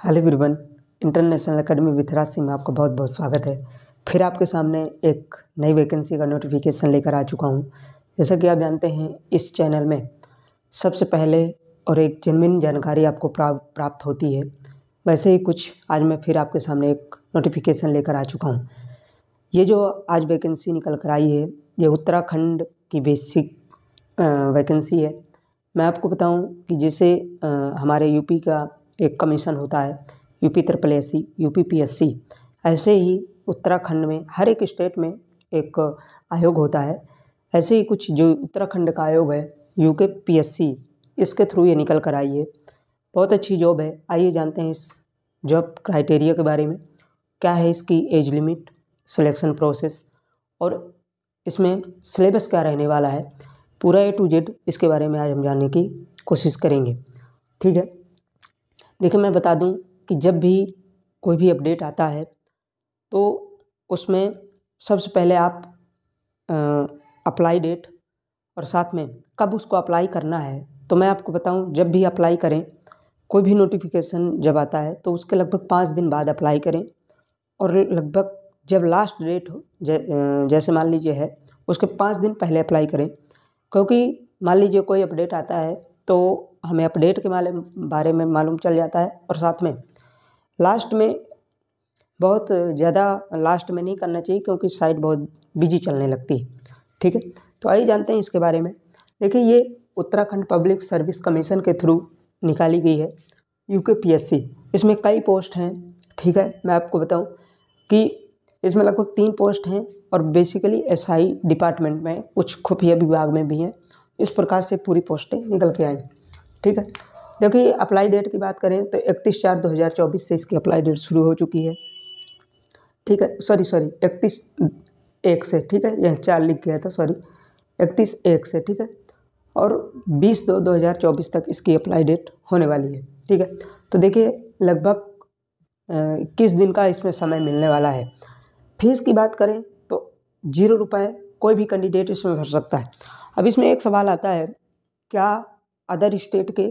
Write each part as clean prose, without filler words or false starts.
Hello everyone, international academy with राशि में आपका बहुत बहुत स्वागत है। फिर आपके सामने एक नई वैकेंसी का नोटिफिकेशन लेकर आ चुका हूँ। जैसा कि आप जानते हैं, इस चैनल में सबसे पहले और एक जेन्युइन जानकारी आपको प्राप्त होती है। वैसे ही कुछ आज मैं फिर आपके सामने एक नोटिफिकेशन लेकर आ चुका हूँ। ये जो आज वैकेंसी निकल कर आई है, ये उत्तराखंड की बेसिक वैकेंसी है। मैं आपको बताऊं कि जैसे हमारे यूपी का एक कमीशन होता है, यूपी SSSC, UPPSC, ऐसे ही उत्तराखंड में हर एक स्टेट में एक आयोग होता है। ऐसे ही कुछ जो उत्तराखंड का आयोग है, UKPSC, इसके थ्रू ये निकल कर आई है। बहुत अच्छी जॉब है। आइए जानते हैं इस जॉब क्राइटेरिया के बारे में, क्या है इसकी एज लिमिट, सिलेक्शन प्रोसेस और इसमें सिलेबस क्या रहने वाला है। पूरा A to Z इसके बारे में आज हम जानने की कोशिश करेंगे। ठीक है, देखिए मैं बता दूं कि जब भी कोई भी अपडेट आता है तो उसमें सबसे पहले आप अप्लाई डेट और साथ में कब उसको अप्लाई करना है। तो मैं आपको बताऊं, जब भी अप्लाई करें, कोई भी नोटिफिकेशन जब आता है तो उसके लगभग 5 दिन बाद अप्लाई करें और लगभग जब लास्ट डेट हो, जैसे मान लीजिए है, उसके 5 दिन पहले अप्लाई करें। क्योंकि मान लीजिए कोई अपडेट आता है तो हमें अपडेट के बारे में मालूम चल जाता है और साथ में लास्ट में बहुत ज़्यादा लास्ट में नहीं करना चाहिए, क्योंकि साइट बहुत बिजी चलने लगती है। ठीक है, तो आइए जानते हैं इसके बारे में। देखिए, ये उत्तराखंड पब्लिक सर्विस कमीशन के थ्रू निकाली गई है, UKPSC। इसमें कई पोस्ट हैं। ठीक है, मैं आपको बताऊं कि इसमें लगभग 3 पोस्ट हैं और बेसिकली SI डिपार्टमेंट में, कुछ खुफिया विभाग में भी हैं। इस प्रकार से पूरी पोस्टें निकल के आई। ठीक है, देखिए अप्लाई डेट की बात करें तो 31/4/2024 से इसकी अप्लाई डेट शुरू हो चुकी है। ठीक है, सॉरी 31/1 से, ठीक है, यह 4 लिख गया था, सॉरी, 31/1 से। ठीक है, और 20/2/2024 तक इसकी अप्लाई डेट होने वाली है। ठीक है, तो देखिए लगभग 21 दिन का इसमें समय मिलने वाला है। फीस की बात करें तो 0 रुपये कोई भी कैंडिडेट इसमें भर सकता है। अब इसमें एक सवाल आता है, क्या अदर स्टेट के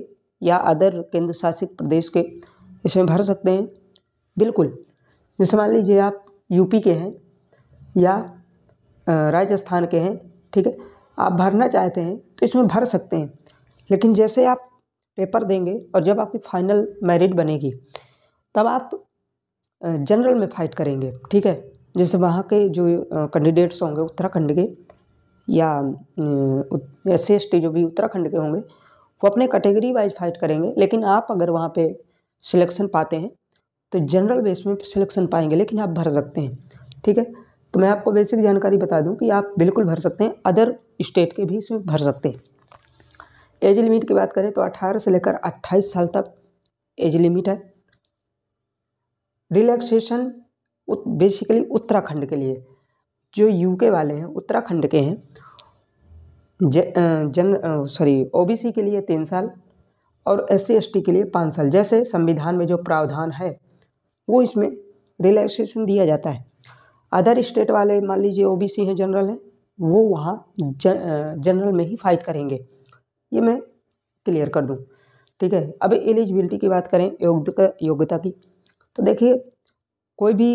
या अदर केंद्र शासित प्रदेश के इसमें भर सकते हैं? बिल्कुल। जैसे मान लीजिए आप यूपी के हैं या राजस्थान के हैं, ठीक है, आप भरना चाहते हैं तो इसमें भर सकते हैं। लेकिन जैसे आप पेपर देंगे और जब आपकी फाइनल मेरिट बनेगी तब आप जनरल में फाइट करेंगे। ठीक है, जैसे वहाँ के जो कैंडिडेट्स होंगे उत्तराखंड के या SC/ST जो भी उत्तराखंड के होंगे, वो अपने कैटेगरी वाइज फाइट करेंगे। लेकिन आप अगर वहाँ पे सिलेक्शन पाते हैं तो जनरल बेस में सिलेक्शन पाएंगे, लेकिन आप भर सकते हैं। ठीक है, तो मैं आपको बेसिक जानकारी बता दूं कि आप बिल्कुल भर सकते हैं, अदर स्टेट के भी इसमें भर सकते हैं। एज लिमिट की बात करें तो 18 से लेकर 28 साल तक एज लिमिट है। रिलैक्सेशन बेसिकली उत्तराखंड के लिए, जो यूके वाले हैं उत्तराखंड के हैं, OBC के लिए 3 साल और SC/ST के लिए 5 साल। जैसे संविधान में जो प्रावधान है वो इसमें रिलैक्सेशन दिया जाता है। अदर स्टेट वाले, मान लीजिए OBC हैं, जनरल हैं, वो वहाँ जनरल में ही फाइट करेंगे। ये मैं क्लियर कर दूं। ठीक है, अब एलिजिबिलिटी की बात करें, योग्यता की, तो देखिए कोई भी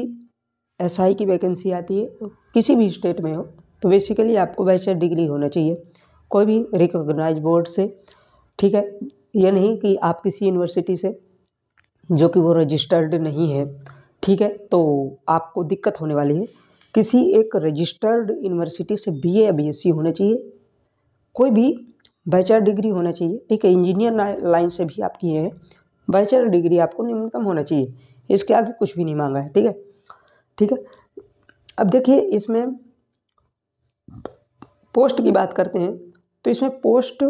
SI की वैकेंसी आती है किसी भी स्टेट में हो तो बेसिकली आपको बैचलर डिग्री होना चाहिए, कोई भी रिकॉग्नाइज बोर्ड से। ठीक है, ये नहीं कि आप किसी यूनिवर्सिटी से जो कि वो रजिस्टर्ड नहीं है, ठीक है, तो आपको दिक्कत होने वाली है। किसी एक रजिस्टर्ड यूनिवर्सिटी से BA या BSc होना चाहिए, कोई भी बैचलर डिग्री होना चाहिए। ठीक है, इंजीनियर लाइन से भी आप किए हैं, बैचलर डिग्री आपको न्यूनतम होना चाहिए, इसके आगे कुछ भी नहीं मांगा है। ठीक है, ठीक है। अब देखिए इसमें पोस्ट की बात करते हैं तो इसमें पोस्ट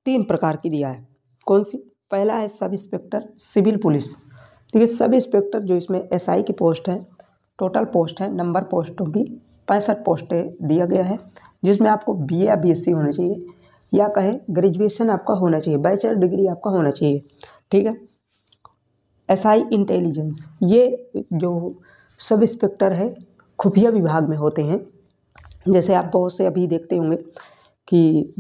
3 प्रकार की दिया है। कौन सी? पहला है सब इंस्पेक्टर सिविल पुलिस। देखिए सब इंस्पेक्टर जो इसमें SI की पोस्ट है, टोटल पोस्ट है, नंबर पोस्टों की 65 पोस्टें दिया गया है, जिसमें आपको BA या BSc होना चाहिए, या कहें ग्रेजुएशन आपका होना चाहिए, बैचलर डिग्री आपका होना चाहिए। ठीक है, SI इंटेलिजेंस, ये जो सब इंस्पेक्टर है खुफिया विभाग में होते हैं। जैसे आप बहुत से अभी देखते होंगे कि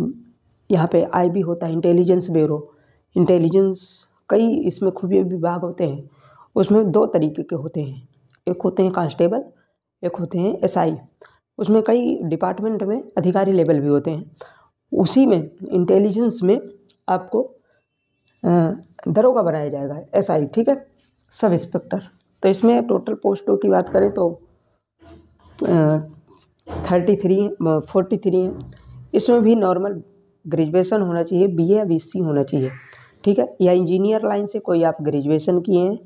यहाँ पे IB होता है, इंटेलिजेंस ब्यूरो, इंटेलिजेंस, कई इसमें खुफिया विभाग होते हैं उसमें दो तरीके के होते हैं, एक होते हैं कांस्टेबल, एक होते हैं एसआई। उसमें कई डिपार्टमेंट में अधिकारी लेवल भी होते हैं। उसी में इंटेलिजेंस में आपको दरोगा बनाया जाएगा एसआई, ठीक है, सब इंस्पेक्टर। तो इसमें टोटल पोस्टों की बात करें तो 43 है। इसमें भी नॉर्मल ग्रेजुएशन होना चाहिए, बीए या बीएससी होना चाहिए, ठीक है, या इंजीनियर लाइन से कोई आप ग्रेजुएशन किए हैं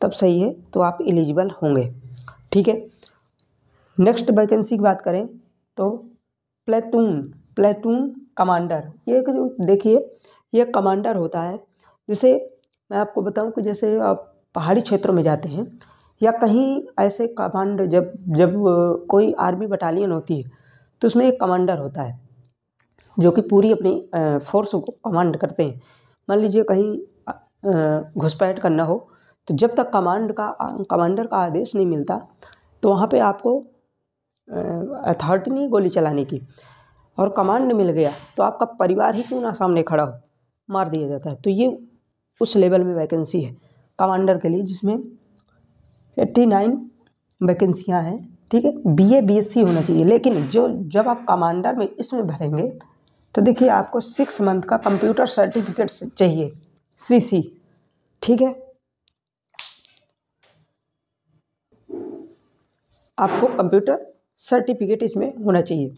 तब सही है, तो आप एलिजिबल होंगे, ठीक है। नेक्स्ट वैकेंसी की बात करें तो प्लेटून कमांडर, ये जो देखिए ये कमांडर होता है। जैसे मैं आपको बताऊं कि जैसे आप पहाड़ी क्षेत्रों में जाते हैं या कहीं ऐसे कमांड, जब कोई आर्मी बटालियन होती है तो उसमें एक कमांडर होता है जो कि पूरी अपनी फोर्स को कमांड करते हैं। मान लीजिए कहीं घुसपैठ करना हो तो जब तक कमांडर का आदेश नहीं मिलता तो वहाँ पे आपको अथॉरिटी नहीं गोली चलाने की, और कमांड मिल गया तो आपका परिवार ही क्यों ना सामने खड़ा हो, मार दिया जाता है। तो ये उस लेवल में वैकेंसी है कमांडर के लिए, जिसमें 89 वैकेंसियाँ हैं, ठीक है। बीए बीएससी होना चाहिए, लेकिन जब आप कमांडर में इसमें भरेंगे तो देखिए आपको 6 मंथ का कंप्यूटर सर्टिफिकेट चाहिए, सीसी, ठीक है। आपको कंप्यूटर सर्टिफिकेट इसमें होना चाहिए।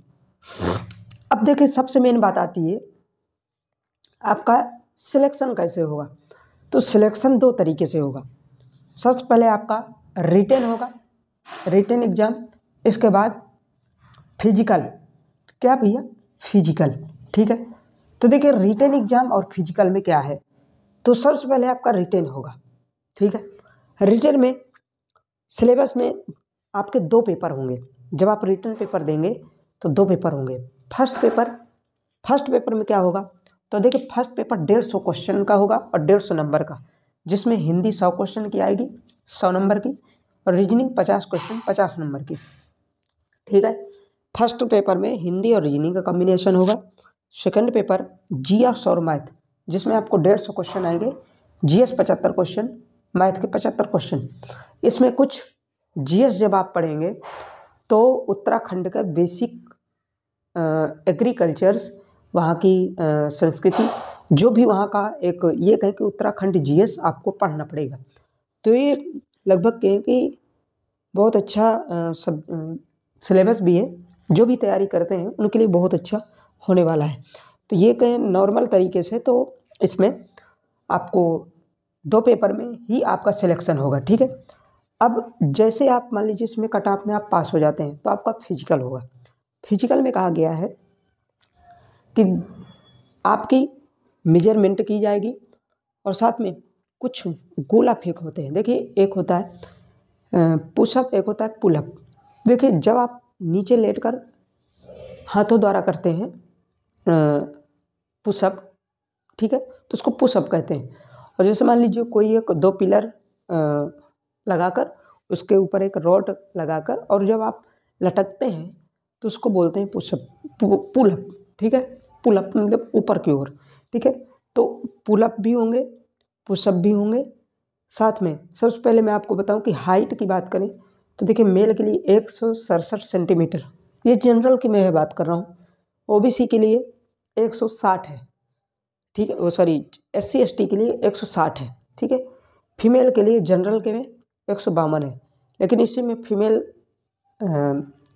अब देखिए सबसे मेन बात आती है आपका सिलेक्शन कैसे होगा। तो सिलेक्शन दो तरीके से होगा। सबसे पहले आपका रिटेन होगा, रिटेन एग्जाम, इसके बाद फिजिकल, क्या भैया, फिजिकल, ठीक है। तो देखिए रिटेन एग्जाम और फिजिकल में क्या है, तो सबसे पहले आपका रिटेन होगा, ठीक है। रिटेन में सिलेबस में आपके 2 पेपर होंगे। जब आप रिटन पेपर देंगे तो 2 पेपर होंगे। फर्स्ट पेपर में क्या होगा, तो देखिए फर्स्ट पेपर 150 क्वेश्चन का होगा और 150 नंबर का, जिसमें हिंदी 100 क्वेश्चन की आएगी 100 नंबर की, और रीजनिंग 50 क्वेश्चन 50 नंबर की, ठीक है। फर्स्ट पेपर में हिंदी और रीजनिंग का कॉम्बिनेशन होगा। सेकंड पेपर जीएस और मैथ, जिसमें आपको 150 क्वेश्चन आएंगे, जीएस 75 क्वेश्चन, मैथ के 75 क्वेश्चन। इसमें कुछ जीएस जब आप पढ़ेंगे तो उत्तराखंड का बेसिक एग्रीकल्चर्स, वहाँ की संस्कृति, जो भी वहाँ का एक ये कहें कि उत्तराखंड जीएस आपको पढ़ना पड़ेगा। तो ये लगभग कहें कि बहुत अच्छा सब सिलेबस भी है, जो भी तैयारी करते हैं उनके लिए बहुत अच्छा होने वाला है। तो ये कहें नॉर्मल तरीके से, तो इसमें आपको 2 पेपर में ही आपका सिलेक्शन होगा, ठीक है। अब जैसे आप मान लीजिए इसमें कट ऑफ में आप पास हो जाते हैं तो आपका फिजिकल होगा। फिजिकल में कहा गया है कि आपकी मेजरमेंट की जाएगी और साथ में कुछ गोला फेंक होते हैं। देखिए एक होता है पुशअप, एक होता है पुलअप। देखिए जब आप नीचे लेटकर हाथों द्वारा करते हैं पुशअप, ठीक है, तो उसको पुशअप कहते हैं। और जैसे मान लीजिए कोई एक 2 पिलर लगाकर उसके ऊपर एक रॉड लगाकर और जब आप लटकते हैं तो उसको बोलते हैं पुशअप, पुलअप, ठीक है। पुलअप मतलब ऊपर की ओर, ठीक है। तो पुलअप भी होंगे, पुशअप भी होंगे। साथ में सबसे पहले मैं आपको बताऊं कि हाइट की बात करें तो देखिए मेल के लिए 167 सेंटीमीटर, ये जनरल की मैं बात कर रहा हूँ। ओबीसी के लिए 160 है, ठीक है, वो सॉरी SC ST के लिए 160 है, ठीक है। फीमेल के लिए जनरल के में 152 है, लेकिन इसी में फीमेल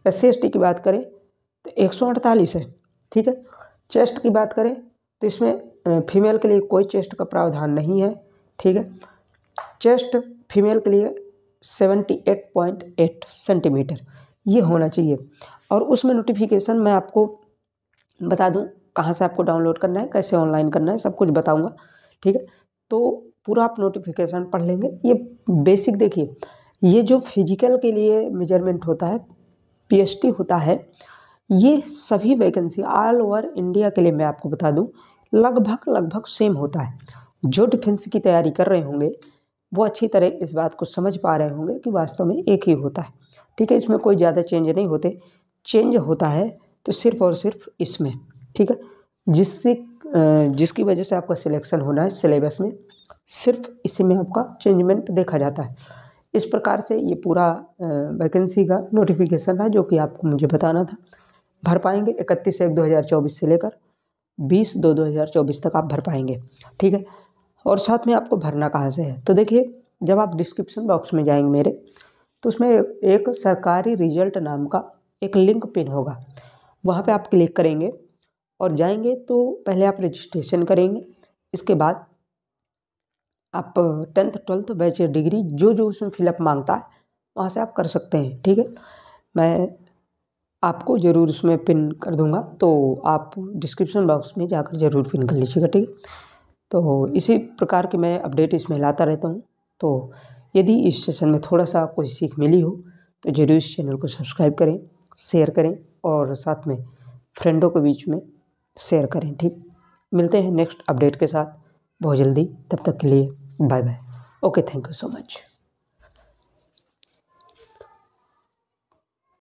SC ST की बात करें तो 148 है, ठीक है। चेस्ट की बात करें तो इसमें फीमेल के लिए कोई चेस्ट का प्रावधान नहीं है, ठीक है। चेस्ट फीमेल के लिए 78.8 सेंटीमीटर ये होना चाहिए। और उसमें नोटिफिकेशन मैं आपको बता दूं कहाँ से आपको डाउनलोड करना है, कैसे ऑनलाइन करना है, सब कुछ बताऊंगा, ठीक है। तो पूरा आप नोटिफिकेशन पढ़ लेंगे। ये बेसिक देखिए, ये जो फिजिकल के लिए मेजरमेंट होता है, PST होता है, ये सभी वैकेंसी ऑल ओवर इंडिया के लिए मैं आपको बता दूं लगभग सेम होता है। जो डिफेंस की तैयारी कर रहे होंगे वो अच्छी तरह इस बात को समझ पा रहे होंगे कि वास्तव में एक ही होता है, ठीक है। इसमें कोई ज़्यादा चेंज नहीं होते, चेंज होता है तो सिर्फ और सिर्फ इसमें, ठीक है, जिसकी वजह से आपका सिलेक्शन होना है सिलेबस में, सिर्फ इसी में आपका चेंजमेंट देखा जाता है। इस प्रकार से ये पूरा वैकेंसी का नोटिफिकेशन है जो कि आपको मुझे बताना था। भर पाएंगे 31/1/2024 से लेकर 20/2/2024 तक आप भर पाएंगे, ठीक है। और साथ में आपको भरना कहाँ से है, तो देखिए जब आप डिस्क्रिप्शन बॉक्स में जाएंगे मेरे, तो उसमें एक सरकारी रिजल्ट नाम का एक लिंक पिन होगा, वहाँ पे आप क्लिक करेंगे और जाएंगे तो पहले आप रजिस्ट्रेशन करेंगे। इसके बाद आप 10th 12th बैचलर डिग्री जो जो उसमें फिलअप मांगता है वहाँ से आप कर सकते हैं, ठीक है। मैं आपको ज़रूर उसमें पिन कर दूंगा, तो आप डिस्क्रिप्शन बॉक्स में जाकर ज़रूर पिन कर लीजिएगा, ठीक है। तो इसी प्रकार के मैं अपडेट इसमें लाता रहता हूँ। तो यदि इस सेशन में थोड़ा सा कोई सीख मिली हो तो ज़रूर इस चैनल को सब्सक्राइब करें, शेयर करें और साथ में फ्रेंडों के बीच में शेयर करें, ठीक। मिलते हैं नेक्स्ट अपडेट के साथ बहुत जल्दी, तब तक के लिए bye bye. Okay, thank you so much.